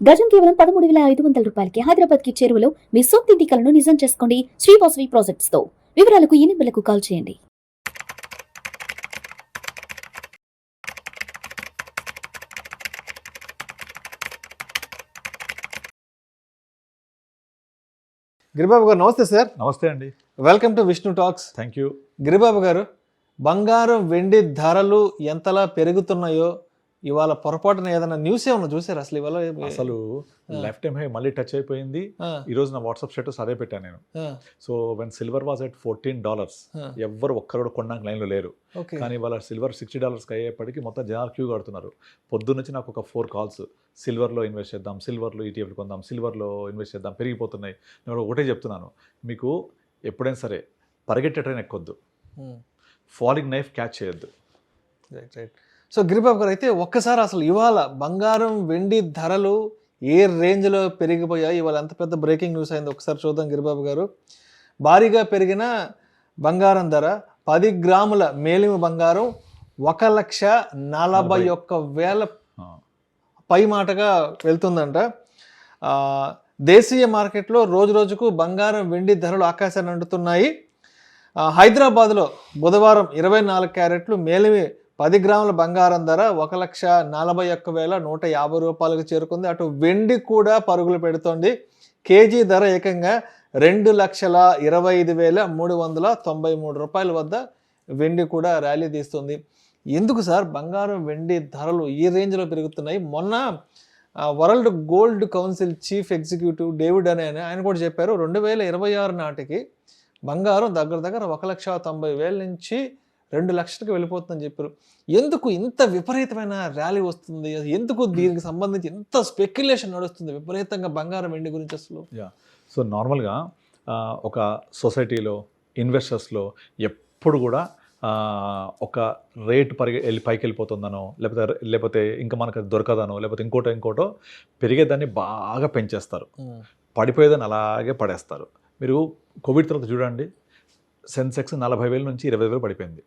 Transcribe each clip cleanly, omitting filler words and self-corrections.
గజం కేవలం 13,500 రూపాయలకి హైదరాబాద్ కి చేరువలో మీ సొంతింటి కలను నిజం చేసుకోండి శ్రీ వాసవి ప్రాజెక్ట్స్ తో. వివరాలకు ఈ నెంబర్లకు కాల్ చేయండి. గిరిబాబు గారు నమస్తే సార్. నమస్తే అండి. Welcome to Vishnu talks. Thank you. Giribabu గారు, బంగారం వెండి ధరలు ఎంతలా పెరుగుతున్నాయో ఇవాళ పొరపాటున ఏదైనా న్యూస్ ఏమన్నా చూసారు అసలు? ఇవాళ అసలు లైఫ్ టైమ్ హై మళ్ళీ టచ్ అయిపోయింది. ఈ రోజు నా వాట్సాప్ స్టేటస్ అదే పెట్టాను నేను. So when silver was at $14, ఎవ్వరు ఒక్కరు కొనడానికి లైన్లో లేరు. కానీ ఇవాళ సిల్వర్ $60 అయ్యేప్పటికీ మొత్తం జనాలు క్యూ కడుతున్నారు. పొద్దున్న నుంచి నాకు ఒక 4 కాల్స్, సిల్వర్లో ఇన్వెస్ట్ చేద్దాం, సిల్వర్లో ఈటీఎఫ్లు కొందాం, సిల్వర్లో ఇన్వెస్ట్ చేద్దాం, పెరిగిపోతున్నాయి. నేను ఒకటే చెప్తున్నాను, మీకు ఎప్పుడైనా సరే పరిగెట్టే ట్రైన్ ఎక్కొద్దు, ఫాలింగ్ నైఫ్ క్యాచ్ చేయొద్దు. Right right. సో గిరిబాబు గారు, అయితే ఒక్కసారి అసలు ఇవాళ బంగారం వెండి ధరలు ఏ రేంజ్లో పెరిగిపోయాయి, ఇవాళ ఎంత పెద్ద బ్రేకింగ్ న్యూస్ అయింది ఒకసారి చూద్దాం గిరిబాబు గారు. భారీగా పెరిగిన బంగారం ధర 10 గ్రాముల మేలిమి బంగారం 1,41,000 పై మాటగా వెళ్తుందంట. దేశీయ మార్కెట్లో రోజు రోజుకు బంగారం వెండి ధరలు ఆకాశాన్ని అంటుతున్నాయి. హైదరాబాద్లో బుధవారం 24 క్యారెట్లు మేలిమి 10 గ్రాముల బంగారం ధర 1,41,150 రూపాయలకు చేరుకుంది. అటు వెండి కూడా పరుగులు పెడుతోంది. కేజీ ధర ఏకంగా 2,25,393 రూపాయల వద్ద వెండి కూడా ర్యాలీ తీస్తుంది. ఎందుకు సార్ బంగారం వెండి ధరలు ఈ రేంజ్లో పెరుగుతున్నాయి? మొన్న world gold council chief executive David ఆయన కూడా చెప్పారు, 2026 నాటికి బంగారం దగ్గర దగ్గర 1,90,000 నుంచి 2 లక్షలకు వెళ్ళిపోతుందని చెప్పారు. ఎందుకు ఇంత విపరీతమైన ర్యాలీ వస్తుంది? ఎందుకు దీనికి సంబంధించి ఇంత స్పెక్యులేషన్ నడుస్తుంది విపరీతంగా బంగారం వెండి గురించి అసలు? సో నార్మల్గా ఒక సొసైటీలో ఇన్వెస్టర్స్లో ఎప్పుడు కూడా ఒక రేట్ పైకి వెళ్ళిపోతుందనో, లేకపోతే ఇంకా మనకు దొరకదనో, లేకపోతే ఇంకోటో పెరిగేదాన్ని బాగా పెంచేస్తారు, పడిపోయేదాన్ని అలాగే పడేస్తారు. మీరు కోవిడ్ తర్వాత చూడండి, సెన్సెక్స్ 40,000 నుంచి 20,000 పడిపోయింది.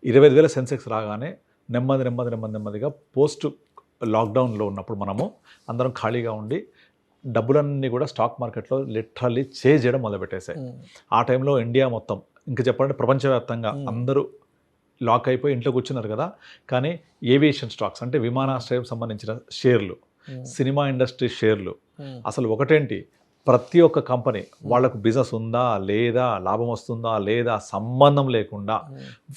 25,000 సెన్సెక్స్ రాగానే నెమ్మదిగా పోస్ట్ లాక్డౌన్లో ఉన్నప్పుడు మనము అందరం ఖాళీగా ఉండి డబ్బులన్నీ కూడా స్టాక్ మార్కెట్లో లిటరల్లీ చేంజ్ చేయడం మొదలుపెట్టేశాయి. ఆ టైంలో ఇండియా మొత్తం, ఇంకా చెప్పాలంటే ప్రపంచవ్యాప్తంగా అందరూ లాక్ అయిపోయి ఇంట్లో కూర్చున్నారు కదా. కానీ ఏవియేషన్ స్టాక్స్ అంటే విమానాశ్రయం సంబంధించిన షేర్లు, సినిమా ఇండస్ట్రీ షేర్లు, అసలు ఒకటేంటి, ప్రతి ఒక్క కంపెనీ వాళ్లకు బిజినెస్ ఉందా లేదా, లాభం వస్తుందా లేదా సంబంధం లేకుండా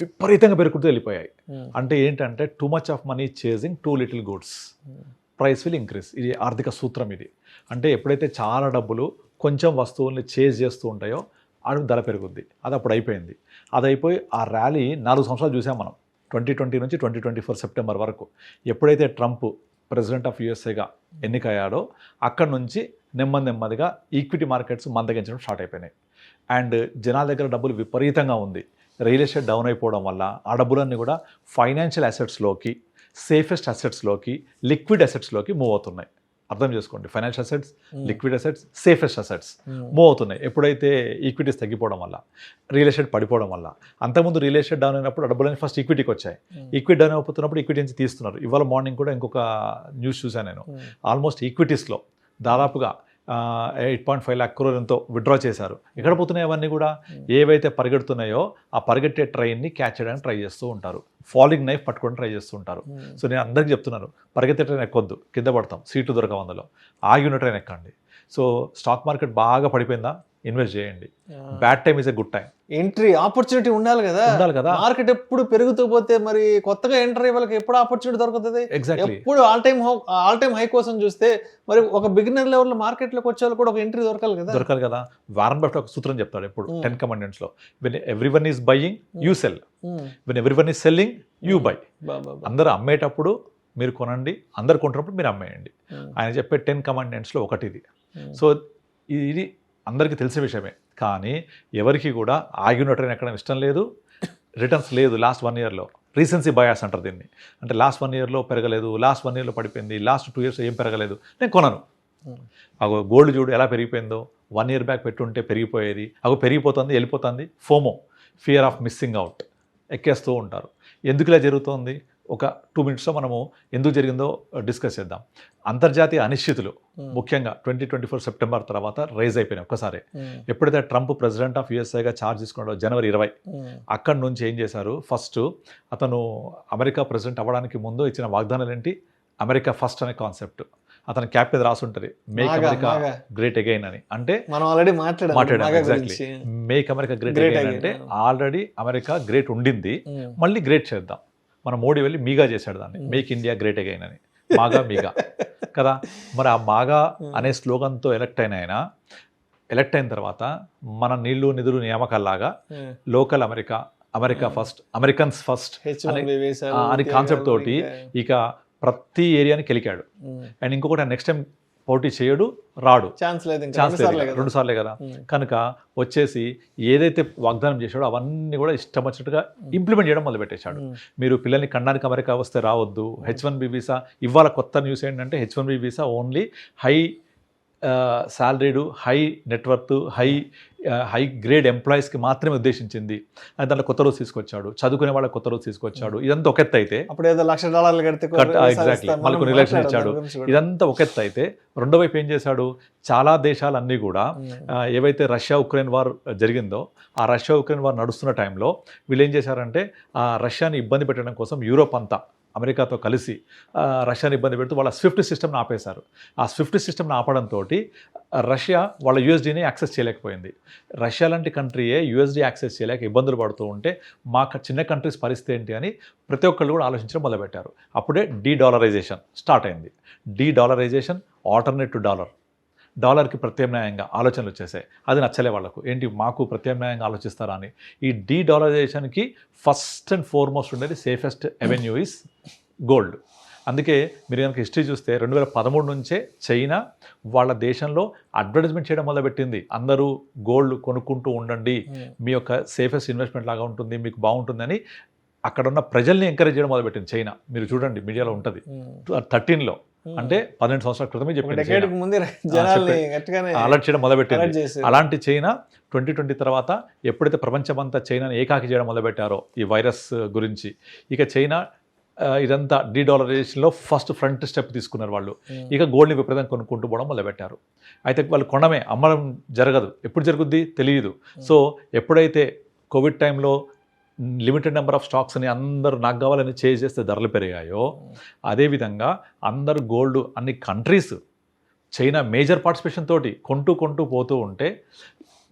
విపరీతంగా పెరుగుతూ వెళ్ళిపోయాయి. అంటే ఏంటంటే too much of money chasing two little goods, price will increase. ఇది ఆర్థిక సూత్రం ఇది. అంటే ఎప్పుడైతే చాలా డబ్బులు కొంచెం వస్తువుల్ని చేజ్ చేస్తూ ఉంటాయో అది ధర పెరుగుద్ది. అది అప్పుడు అయిపోయింది. అది అయిపోయి ఆ ర్యాలీ 4 సంవత్సరాలు చూసాం మనం, 2020 నుంచి 2024 సెప్టెంబర్ వరకు. ఎప్పుడైతే ట్రంప్ ప్రెసిడెంట్ ఆఫ్ యూఎస్ఏగా ఎన్నికయ్యాడో అక్కడి నుంచి నెమ్మదిగా ఈక్విటీ మార్కెట్స్ మందగించడం స్టార్ట్ అయిపోయినాయి. అండ్ జనాల దగ్గర డబ్బులు విపరీతంగా ఉంది. రియల్ ఎస్టేట్ డౌన్ అయిపోవడం వల్ల ఆ డబ్బులన్నీ కూడా ఫైనాన్షియల్ అసెట్స్లోకి, సేఫెస్ట్ అసెట్స్లోకి, లిక్విడ్ అసెట్స్లోకి మూవ్ అవుతున్నాయి. అర్థం చేసుకోండి, financial assets, liquid assets, safest assets move అవుతున్నాయి. ఎప్పుడైతే ఈక్విటీస్ తగ్గిపోవడం వల్ల, రియల్ ఎస్టేట్ పడిపోవడం వల్ల. అంతకుముందు రియల్ ఎస్టేట్ డౌన్ అయినప్పుడు డబ్బులని ఫస్ట్ ఈక్విటీకి వచ్చాయి. ఈక్విటీ డౌన్ అయిపోతున్నప్పుడు ఈక్విటీ నుంచి తీస్తున్నారు. ఇవాళ మార్నింగ్ కూడా ఇంకొక న్యూస్ చూశాను నేను, ఆల్మోస్ట్ ఈక్విటీస్లో దాదాపుగా 8.5 lakh crore ఎంతో విత్డ్రా చేశారు. ఎక్కడ పోతున్నాయి అవన్నీ కూడా? ఏవైతే పరిగెడుతున్నాయో ఆ పరిగెట్టే ట్రైన్ని క్యాచ్ చేయడానికి ట్రై చేస్తూ ఉంటారు, ఫాలింగ్ నైఫ్ పట్టుకోవడానికి ట్రై చేస్తూ ఉంటారు. సో నేను అందరికీ చెప్తున్నాను, పరిగెత్తే ట్రైన్ ఎక్కొద్దు, కింద పడతాం, సీట్లు దొరకవు అందులో, ఆగిన ట్రైన్ ఎక్కండి. సో స్టాక్ మార్కెట్ బాగా పడిపోయిందా, ఇన్వెస్ట్ చేయండి. Bad time is a good time. Entry opportunity ఉండాలి కదా. మార్కెట్ ఎప్పుడు పెరుగుతూ పోతే మరి కొత్తగా ఎంటర్ అయ్యే వాళ్ళకి ఎప్పుడు ఆపర్చునిటీ దొరుకుతుంది? ఎగ్జాక్ట్లీ. ఎప్పుడు ఆల్ టైమ్ హై కోసం చూస్తే మరి ఒక బిగినర్ లెవెల్లో మార్కెట్లోకి వచ్చే వాళ్ళు కూడా ఒక ఎంట్రీ దొరకాలి కదా. వారన్ బఫెట్ ఒక సూత్రం చెప్తాడు ఎప్పుడు 10 commandments లో, when everyone is buying you cell, when everyone is selling you by. అందరూ అమ్మేటప్పుడు మీరు కొనండి, అందరు కొంటున్నప్పుడు మీరు అమ్మేయండి. ఆయన చెప్పే 10 commandments లో ఒకటి ఇది. సో ఇది అందరికీ తెలిసిన విషయమే. కానీ ఎవరికి కూడా ఆగిన ట్రైన్ ఎక్కడం ఇష్టం లేదు, రిటర్న్స్ లేదు. లాస్ట్ 1 yearలో రీసెన్సీ బయాస్ అంటారు దీన్ని. అంటే లాస్ట్ 1 yearలో పెరగలేదు, లాస్ట్ 1 yearలో పడిపోయింది, లాస్ట్ 2 years ఏం పెరగలేదు, నేను కొనను. అగో గోల్డ్ చూడు ఎలా పెరిగిపోయిందో, 1 year బ్యాక్ పెట్టుంటే పెరిగిపోయేది, అగో పెరిగిపోతుంది, వెళ్ళిపోతుంది. FOMO, fear of missing out, ఎక్కేస్తూ ఉంటారు. ఎందుకు ఇలా జరుగుతుంది? ఒక 2 మినిట్స్లో మనము ఎందుకు జరిగిందో డిస్కస్ చేద్దాం. అంతర్జాతీయ అనిశ్చితులు ముఖ్యంగా 2024 సెప్టెంబర్ తర్వాత రైజ్ అయిపోయినాయి ఒక్కసారి. ఎప్పుడైతే ట్రంప్ ప్రెసిడెంట్ ఆఫ్ యుఎస్ఏగా ఛార్జ్ తీసుకున్నాడో జనవరి 20, అక్కడి నుంచి ఏం చేశారు, ఫస్ట్ అతను అమెరికా ప్రెసిడెంట్ అవ్వడానికి ముందు ఇచ్చిన వాగ్దానాలు ఏంటి, అమెరికా ఫస్ట్ అనే కాన్సెప్ట్ అతని క్యాప్ మీద రాసి ఉంటుంది, మేక్ అమెరికా గ్రేట్ అగైన్ అని. అంటే మనం ఆల్రెడీ మాట్లాడాం exactly, make America great again అంటే ఆల్రెడీ అమెరికా గ్రేట్ ఉండింది, మళ్ళీ గ్రేట్ చేద్దాం. మన మోడీ వెళ్ళి మీగా చేశాడు దాన్ని, మేక్ ఇండియా గ్రేట్ అగైన్ అని, మాగా మీగా కదా. మరి ఆ మాగా అనే స్లోగన్తో ఎలక్ట్ అయిన తర్వాత మన నీళ్లు నిధులు నియామకాల్లాగా local America first, Americans first అని కాన్సెప్ట్ తోటి ఇక ప్రతి ఏరియాని కెలికాడు. అండ్ ఇంకొకటి నెక్స్ట్ టైం పోటీ చేయడు, రాడు, ఛాన్స్ లేదు, 2 సార్లే కదా. కనుక వచ్చేసి ఏదైతే వాగ్దానం చేశాడో అవన్నీ కూడా ఇష్టం వచ్చినట్టుగా ఇంప్లిమెంట్ చేయడం మొదలుపెట్టేశాడు. మీరు పిల్లల్ని కన్నానికి అమెరికా వస్తే రావద్దు, H1B వీసా. ఇవాళ కొత్త న్యూస్ ఏంటంటే H1B visa only high salaried, high net worth, high grade ఎంప్లాయీస్కి మాత్రమే ఉద్దేశించింది. అది దాంట్లో కొత్త రోజు తీసుకొచ్చాడు, చదువుకునే వాళ్ళకి కొత్త రోజు తీసుకొచ్చాడు. ఇదంతా ఒక ఎత్తు అయితే, అప్పుడు ఏదో $1,00,000 కడితే ఎగ్జాక్ట్లీ మళ్ళీ కొన్ని రిలేషన్ ఇచ్చాడు. ఇదంతా ఒక ఎత్తు అయితే, రెండో వైపు ఏం చేశాడు, చాలా దేశాలన్నీ కూడా ఏవైతే రష్యా ఉక్రెయిన్ వార్ జరిగిందో, ఆ రష్యా ఉక్రెయిన్ వార్ నడుస్తున్న టైంలో వీళ్ళు ఏం చేశారంటే ఆ రష్యాని ఇబ్బంది పెట్టడం కోసం యూరోప్ అంతా అమెరికాతో కలిసి రష్యాని ఇబ్బంది పెడుతూ వాళ్ళ స్విఫ్ట్ సిస్టమ్ని ఆపేశారు. ఆ స్విఫ్ట్ సిస్టమ్ని ఆపడంతో రష్యా వాళ్ళ యూఎస్డీని యాక్సెస్ చేయలేకపోయింది. రష్యా లాంటి కంట్రీయే యూఎస్డీ యాక్సెస్ చేయలేక ఇబ్బందులు పడుతూ ఉంటే మా చిన్న కంట్రీస్ పరిస్థితి ఏంటి అని ప్రతి ఒక్కళ్ళు కూడా ఆలోచించడం మొదలుపెట్టారు. అప్పుడే డీడాలరైజేషన్ స్టార్ట్ అయింది. డీడాలరైజేషన్, ఆల్టర్నేట్ టు డాలర్కి ప్రత్యామ్నాయంగా ఆలోచనలు వచ్చేసాయి. అది నచ్చలే వాళ్ళకు, ఏంటి మాకు ప్రత్యామ్నాయంగా ఆలోచిస్తారా అని. ఈ డీడాలరైజేషన్కి ఫస్ట్ అండ్ ఫార్మోస్ట్ ఉండేది సేఫెస్ట్ అవెన్యూ ఈస్ గోల్డ్. అందుకే మీరు కనుక హిస్టరీ చూస్తే 2013 నుంచే చైనా వాళ్ళ దేశంలో అడ్వర్టైజ్మెంట్ చేయడం మొదలుపెట్టింది. అందరూ గోల్డ్ కొనుక్కుంటూ ఉండండి, మీ యొక్క సేఫెస్ట్ ఇన్వెస్ట్మెంట్ లాగా ఉంటుంది, మీకు బాగుంటుందని అక్కడ ఉన్న ప్రజల్ని ఎంకరేజ్ చేయడం మొదలుపెట్టింది చైనా. మీరు చూడండి మీడియాలో ఉంటుంది. 13లో అంటే 12 సంవత్సరాల క్రితమే చెప్పింది, అలర్ట్ చేయడం మొదలుపెట్టింది. అలాంటి చైనా 2020 తర్వాత ఎప్పుడైతే ప్రపంచమంతా చైనాని ఏకాకి చేయడం మొదలుపెట్టారో ఈ వైరస్ గురించి, ఇక చైనా ఇదంతా డీడాలరైజేషన్లో ఫస్ట్ ఫ్రంట్ స్టెప్ తీసుకున్నారు వాళ్ళు. ఇక గోల్డ్ని విపరీతంగా కొనుక్కుంటూ పోవడం మొదలుపెట్టారు. అయితే వాళ్ళు కొనమే, అమ్మడం జరగదు, ఎప్పుడు జరుగుద్ది తెలియదు. సో ఎప్పుడైతే కోవిడ్ టైంలో లిమిటెడ్ నెంబర్ ఆఫ్ స్టాక్స్ అని అందరూ నాకు కావాలని చేస్తే ధరలు పెరిగాయో, అదేవిధంగా అందరు గోల్డ్ అన్ని కంట్రీస్ చైనా మేజర్ పార్టిసిపేషన్ తోటి కొంటూ పోతూ ఉంటే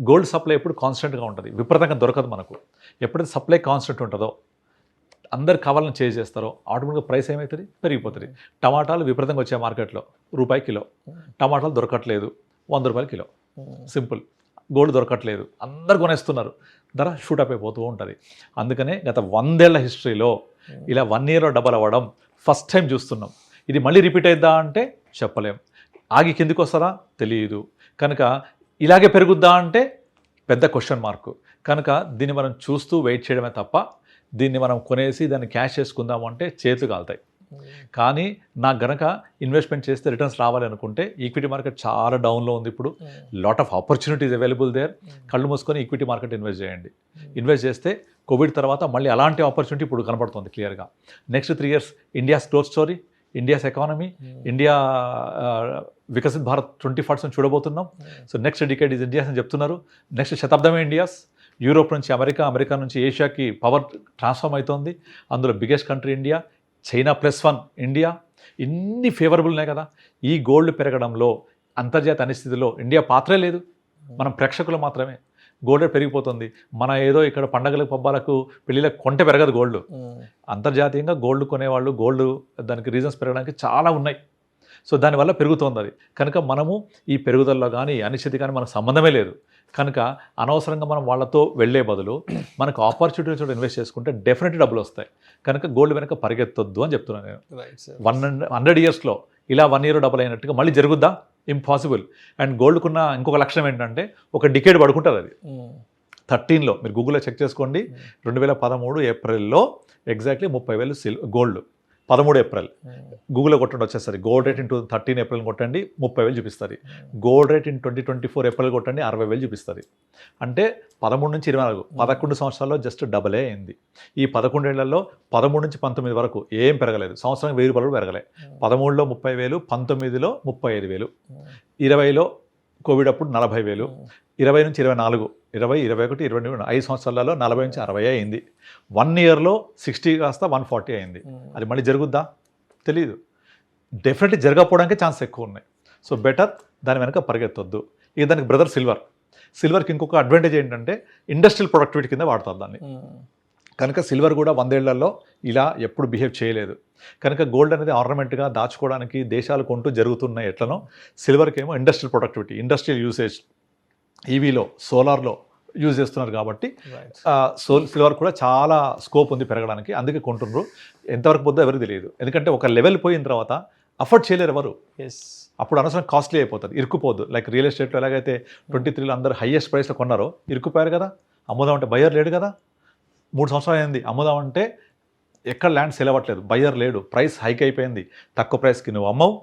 గోల్డ్ సప్లై ఎప్పుడు కాన్స్టెంట్గా ఉంటుంది, విపరీతంగా దొరకదు మనకు. ఎప్పుడైతే సప్లై కాన్స్టెంట్ ఉంటుందో, అందరు కావాలని చేస్తారో, ఆటోమేటిక్గా ప్రైస్ ఏమవుతుంది, పెరిగిపోతుంది. టమాటాలు విపరీతంగా వచ్చే మార్కెట్లో ₹1 కిలో, టమాటాలు దొరకట్లేదు, ₹100 కిలో, సింపుల్. గోల్డ్ దొరకట్లేదు, అందరు కొనేస్తున్నారు, ధర షూటప్ అయిపోతూ ఉంటుంది. అందుకనే గత 100 ఏళ్ల హిస్టరీలో ఇలా 1 ఇయర్లో డబల్ అవ్వడం ఫస్ట్ టైం చూస్తున్నాం. ఇది మళ్ళీ రిపీట్ అయిద్దా అంటే చెప్పలేం, ఆగి కిందికి వస్తారా తెలియదు. కనుక ఇలాగే పెరుగుద్దా అంటే పెద్ద క్వశ్చన్ మార్కు. కనుక దీన్ని మనం చూస్తూ వెయిట్ చేయడమే తప్ప దీన్ని మనం కొనేసి దాన్ని క్యాష్ చేసుకుందాము అంటే చేతులు కాలుతాయి. కానీ నాకు గనక ఇన్వెస్ట్మెంట్ చేస్తే రిటర్న్స్ రావాలి అనుకుంటే ఈక్విటీ మార్కెట్ చాలా డౌన్లో ఉంది ఇప్పుడు, lot of opportunities available there. కళ్ళు మూసుకొని ఈక్విటీ మార్కెట్ ఇన్వెస్ట్ చేయండి. ఇన్వెస్ట్ చేస్తే కోవిడ్ తర్వాత మళ్ళీ అలాంటి ఆపర్చునిటీ ఇప్పుడు కనపడుతుంది క్లియర్గా. Next 3 years India's growth story, India's economy, India Viksit Bharat 2040 చూడబోతున్నాం. So next decade is India's అని చెప్తున్నారు. నెక్స్ట్ శతాబ్దమే ఇండియాస్. యూరోప్ నుంచి అమెరికా నుంచి ఏషియాకి పవర్ ట్రాన్స్ఫార్మ్ అవుతోంది. అందులో biggest country India, China +1 India, ఇన్ని ఫేవరబుల్ ఉన్నాయి కదా. ఈ గోల్డ్ పెరగడంలో అంతర్జాతీయ అనిస్థితిలో ఇండియా పాత్రే లేదు, మనం ప్రేక్షకులు మాత్రమే. గోల్డ్ పెరిగిపోతుంది. మన ఏదో ఇక్కడ పండగలకు పబ్బాలకు పెళ్ళిళ్ళకి కొంటే పెరగదు గోల్డ్. అంతర్జాతీయంగా గోల్డ్ కొనేవాళ్ళు, గోల్డ్ దానికి రీజన్స్ పెరగడానికి చాలా ఉన్నాయి. సో దానివల్ల పెరుగుతోంది అది. కనుక మనము ఈ పెరుగుదలలో కానీ అనిశ్చితి కానీ మనకు సంబంధమే లేదు. కనుక అనవసరంగా మనం వాళ్ళతో వెళ్ళే బదులు మనకు ఆపర్చునిటీస్ ఇన్వెస్ట్ చేసుకుంటే డెఫినెట్లీ డబ్బులు వస్తాయి. కనుక గోల్డ్ వెనక పరిగెత్తొద్దు అని చెప్తున్నాను నేను. 100 yearsలో ఇలా 1 year డబుల్ అయినట్టుగా మళ్ళీ జరుగుద్దా? ఇంపాసిబుల్. అండ్ గోల్డ్కున్న ఇంకొక లక్షణం ఏంటంటే ఒక డికేడ్ పడుకుంటుంది అది. 13లో మీరు గూగుల్లో చెక్ చేసుకోండి, 2013 ఏప్రిల్లో ఎగ్జాక్ట్లీ 30,000 గోల్డ్, 13 ఏప్రిల్ గూగుల్లో కొట్టండి వచ్చేసరి గోల్డ్ రేట్ ఇన్ 13 ఏప్రిల్ కొట్టండి 30,000 చూపిస్తుంది. గోల్డ్ రేట్ ఇన్ 2024 ఏప్రిల్ కొట్టండి 60,000 చూపిస్తుంది. అంటే 13 నుంచి 24 11 సంవత్సరాల్లో జస్ట్ డబలే అయింది. ఈ 11 ఏళ్లలో 13 నుంచి 19 వరకు ఏం పెరగలేదు. సంవత్సరానికి 1000 రూపాయలు పెరగలే. 13లో 30,000, 19లో 35,000, 20లో కోవిడ్ అప్పుడు 40,000, 20 నుంచి 24, 20, 21, 22, 5 సంవత్సరాలలో 40 నుంచి 60 అయింది. 1 ఇయర్లో 60 కాస్త 140 అయింది. అది మళ్ళీ జరుగుద్దా తెలియదు. డెఫినెట్లీ జరగకపోవడానికి ఛాన్స్ ఎక్కువ ఉన్నాయి. సో బెటర్ దాని వెనక పరిగెత్తొద్దు. ఇక దానికి బ్రదర్ సిల్వర్కి ఇంకొక అడ్వాంటేజ్ ఏంటంటే ఇండస్ట్రియల్ ప్రొడక్టివిటీ కింద వాడతారు దాన్ని. కనుక సిల్వర్ కూడా 100 ఏళ్లలో ఇలా ఎప్పుడు బిహేవ్ చేయలేదు. కనుక గోల్డ్ అనేది ఆర్నమెంట్గా దాచుకోవడానికి దేశాలు కొంటూ జరుగుతున్నాయి. ఎట్లనో సిల్వర్కి ఏమో ఇండస్ట్రియల్ ప్రొడక్టివిటీ, ఇండస్ట్రియల్ యూసేజ్, ఈవీలో, సోలార్లో యూజ్ చేస్తున్నారు కాబట్టి సిల్వర్ కూడా చాలా స్కోప్ ఉంది పెరగడానికి. అందుకే కొంటున్నారు. ఎంతవరకు పోద్దో ఎవరికి తెలియదు. ఎందుకంటే ఒక లెవెల్ పోయిన తర్వాత అఫోర్డ్ చేయలేరు ఎవరు. అప్పుడు అనవసరం కాస్ట్లీ అయిపోతుంది, ఇరుక్కుపోద్దు. లైక్ రియల్ ఎస్టేట్లో ఎలాగైతే 23లో అందరూ హైయెస్ట్ ప్రైస్లో కొన్నారో ఇరుక్కుపోయారు కదా. అమ్ముదామంటే బయ్యర్ లేడు కదా. 3 సంవత్సరాలు అయింది అమ్ముదామంటే ఎక్కడ ల్యాండ్ సేల్ అవ్వట్లేదు, బయ్యర్ లేడు, ప్రైస్ హైక్ అయిపోయింది. తక్కువ ప్రైస్కి నువ్వు అమ్మవు,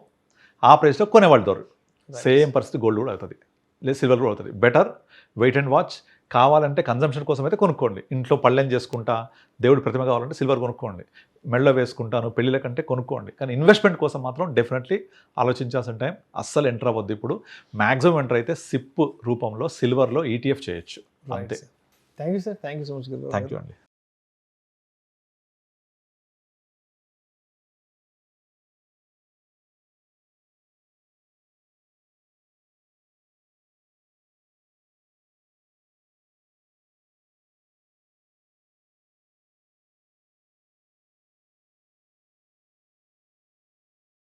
ఆ ప్రైస్లో కొనేవాళ్ళు దొరు. సేమ్ పరిస్థితి గోల్డ్ కూడా అవుతుంది, లేదు సిల్వర్ కూడా అవుతుంది. Better wait and watch. కావాలంటే కన్జంప్షన్ కోసం అయితే కొనుక్కోండి. ఇంట్లో పళ్ళెం చేసుకుంటా, దేవుడి ప్రతిమ కావాలంటే సిల్వర్ కొనుక్కోండి. మెడలో వేసుకుంటాను పెళ్ళిళ్ళ కంటే కొనుక్కోండి. కానీ ఇన్వెస్ట్మెంట్ కోసం మాత్రం డెఫినెట్లీ ఆలోచించాల్సిన టైం. అస్సలు ఎంటర్ అవ్వద్దు. ఇప్పుడు మ్యాక్సిమం ఎంటర్ అయితే సిప్ రూపంలో సిల్వర్లో ETF చేయొచ్చు అంతే. Thank you sir, thank you so much. Thank you అండి.